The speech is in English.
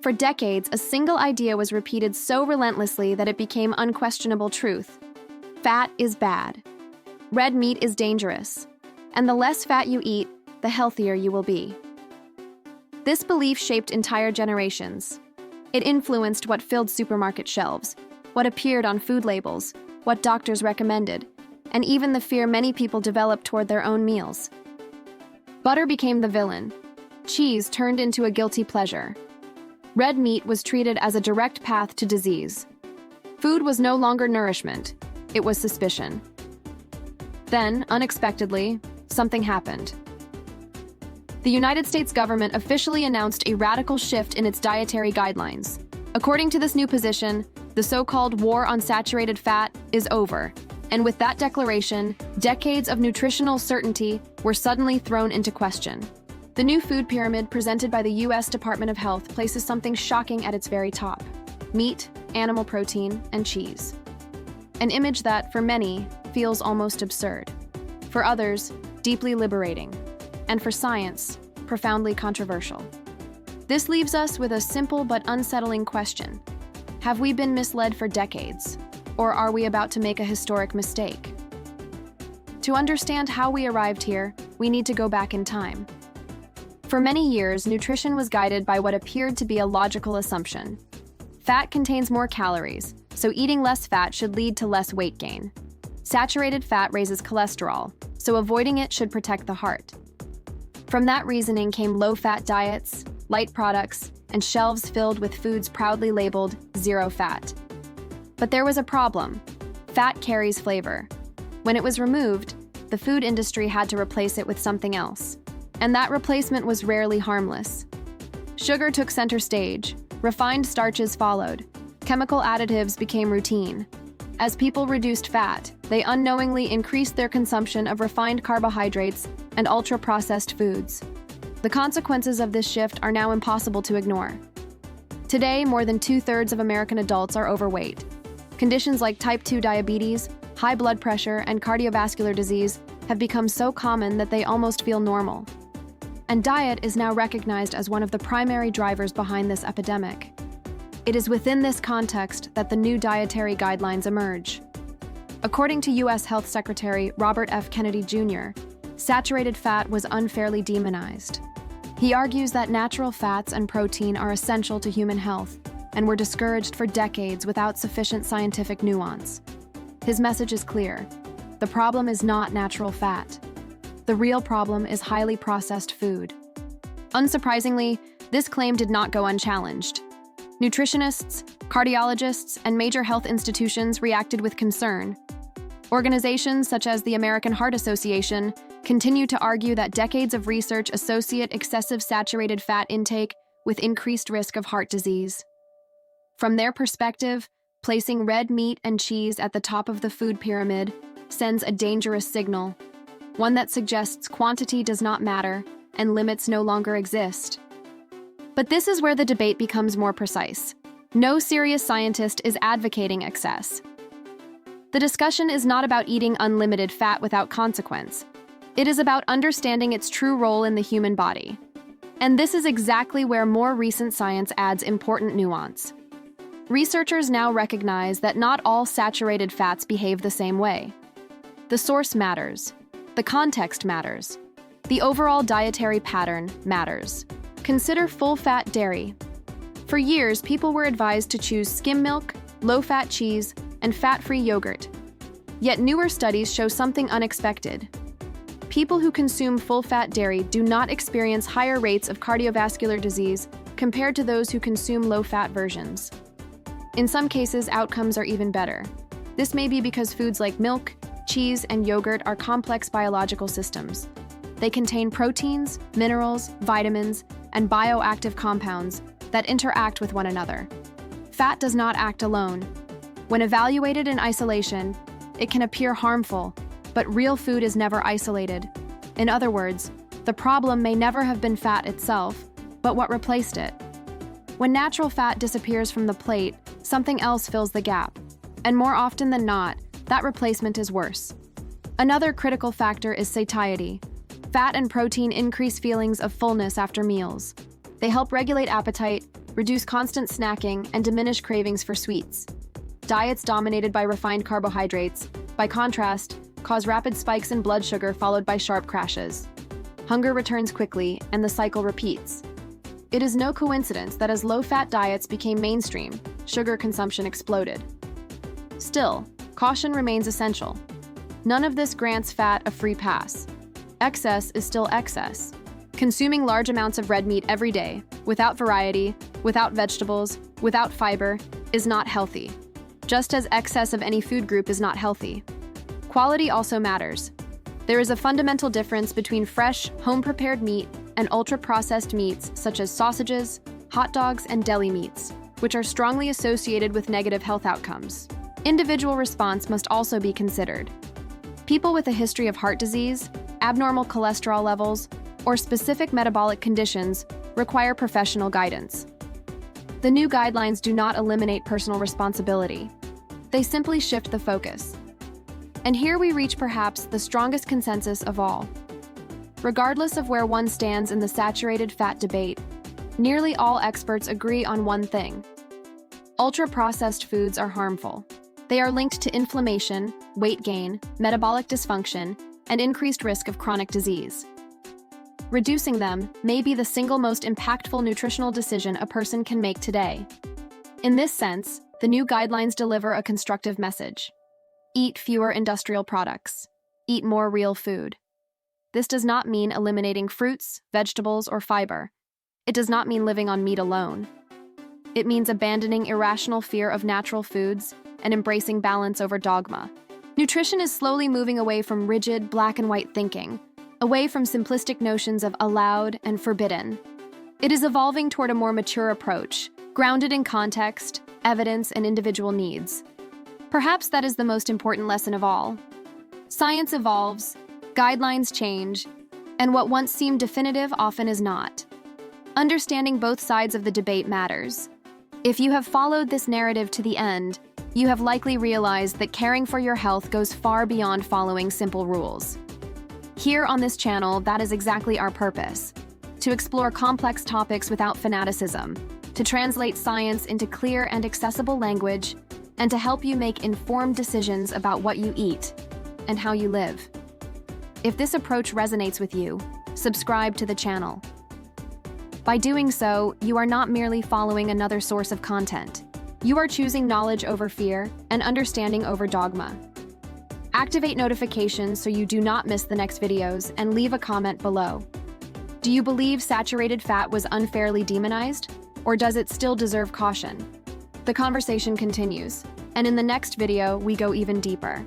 For decades, a single idea was repeated so relentlessly that it became unquestionable truth. Fat is bad. Red meat is dangerous. And the less fat you eat, the healthier you will be. This belief shaped entire generations. It influenced what filled supermarket shelves, what appeared on food labels, what doctors recommended, and even the fear many people developed toward their own meals. Butter became the villain. Cheese turned into a guilty pleasure. Red meat was treated as a direct path to disease. Food was no longer nourishment, it was suspicion. Then, unexpectedly, something happened. The United States government officially announced a radical shift in its dietary guidelines. According to this new position, the so-called war on saturated fat is over. And with that declaration, decades of nutritional certainty were suddenly thrown into question. The new food pyramid presented by the U.S. Department of Health places something shocking at its very top: meat, animal protein, and cheese. An image that, for many, feels almost absurd. For others, deeply liberating. And for science, profoundly controversial. This leaves us with a simple but unsettling question. Have we been misled for decades? Or are we about to make a historic mistake? To understand how we arrived here, we need to go back in time. For many years, nutrition was guided by what appeared to be a logical assumption. Fat contains more calories, so eating less fat should lead to less weight gain. Saturated fat raises cholesterol, so avoiding it should protect the heart. From that reasoning came low-fat diets, light products, and shelves filled with foods proudly labeled zero fat. But there was a problem. Fat carries flavor. When it was removed, the food industry had to replace it with something else. And that replacement was rarely harmless. Sugar took center stage. Refined starches followed. Chemical additives became routine. As people reduced fat, they unknowingly increased their consumption of refined carbohydrates and ultra-processed foods. The consequences of this shift are now impossible to ignore. Today, more than 2/3 of American adults are overweight. Conditions like type 2 diabetes, high blood pressure, and cardiovascular disease have become so common that they almost feel normal. And diet is now recognized as one of the primary drivers behind this epidemic. It is within this context that the new dietary guidelines emerge. According to U.S. Health Secretary Robert F. Kennedy Jr., saturated fat was unfairly demonized. He argues that natural fats and protein are essential to human health and were discouraged for decades without sufficient scientific nuance. His message is clear. The problem is not natural fat. The real problem is highly processed food. Unsurprisingly, this claim did not go unchallenged. Nutritionists, cardiologists, and major health institutions reacted with concern. Organizations such as the American Heart Association continue to argue that decades of research associate excessive saturated fat intake with increased risk of heart disease. From their perspective, placing red meat and cheese at the top of the food pyramid sends a dangerous signal, one that suggests quantity does not matter and limits no longer exist. But this is where the debate becomes more precise. No serious scientist is advocating excess. The discussion is not about eating unlimited fat without consequence. It is about understanding its true role in the human body. And this is exactly where more recent science adds important nuance. Researchers now recognize that not all saturated fats behave the same way. The source matters. The context matters. The overall dietary pattern matters. Consider full-fat dairy. For years, people were advised to choose skim milk, low-fat cheese, and fat-free yogurt. Yet newer studies show something unexpected. People who consume full-fat dairy do not experience higher rates of cardiovascular disease compared to those who consume low-fat versions. In some cases, outcomes are even better. This may be because foods like milk, cheese, and yogurt are complex biological systems. They contain proteins, minerals, vitamins, and bioactive compounds that interact with one another. Fat does not act alone. When evaluated in isolation, it can appear harmful, but real food is never isolated. In other words, the problem may never have been fat itself, but what replaced it. When natural fat disappears from the plate, something else fills the gap. And more often than not, that replacement is worse. Another critical factor is satiety. Fat and protein increase feelings of fullness after meals. They help regulate appetite, reduce constant snacking, and diminish cravings for sweets. Diets dominated by refined carbohydrates, by contrast, cause rapid spikes in blood sugar followed by sharp crashes. Hunger returns quickly, and the cycle repeats. It is no coincidence that as low-fat diets became mainstream, sugar consumption exploded. Still, caution remains essential. None of this grants fat a free pass. Excess is still excess. Consuming large amounts of red meat every day, without variety, without vegetables, without fiber, is not healthy. Just as excess of any food group is not healthy. Quality also matters. There is a fundamental difference between fresh, home-prepared meat and ultra-processed meats such as sausages, hot dogs, and deli meats, which are strongly associated with negative health outcomes. Individual response must also be considered. People with a history of heart disease, abnormal cholesterol levels, or specific metabolic conditions require professional guidance. The new guidelines do not eliminate personal responsibility. They simply shift the focus. And here we reach perhaps the strongest consensus of all. Regardless of where one stands in the saturated fat debate, nearly all experts agree on one thing. Ultra-processed foods are harmful. They are linked to inflammation, weight gain, metabolic dysfunction, and increased risk of chronic disease. Reducing them may be the single most impactful nutritional decision a person can make today. In this sense, the new guidelines deliver a constructive message. Eat fewer industrial products. Eat more real food. This does not mean eliminating fruits, vegetables, or fiber. It does not mean living on meat alone. It means abandoning irrational fear of natural foods and embracing balance over dogma. Nutrition is slowly moving away from rigid, black-and-white thinking, away from simplistic notions of allowed and forbidden. It is evolving toward a more mature approach, grounded in context, evidence, and individual needs. Perhaps that is the most important lesson of all. Science evolves, guidelines change, and what once seemed definitive often is not. Understanding both sides of the debate matters. If you have followed this narrative to the end, you have likely realized that caring for your health goes far beyond following simple rules. Here on this channel, that is exactly our purpose: to explore complex topics without fanaticism, to translate science into clear and accessible language, and to help you make informed decisions about what you eat and how you live. If this approach resonates with you, subscribe to the channel. By doing so, you are not merely following another source of content. You are choosing knowledge over fear and understanding over dogma. Activate notifications so you do not miss the next videos, and leave a comment below. Do you believe saturated fat was unfairly demonized, or does it still deserve caution? The conversation continues, and in the next video, we go even deeper.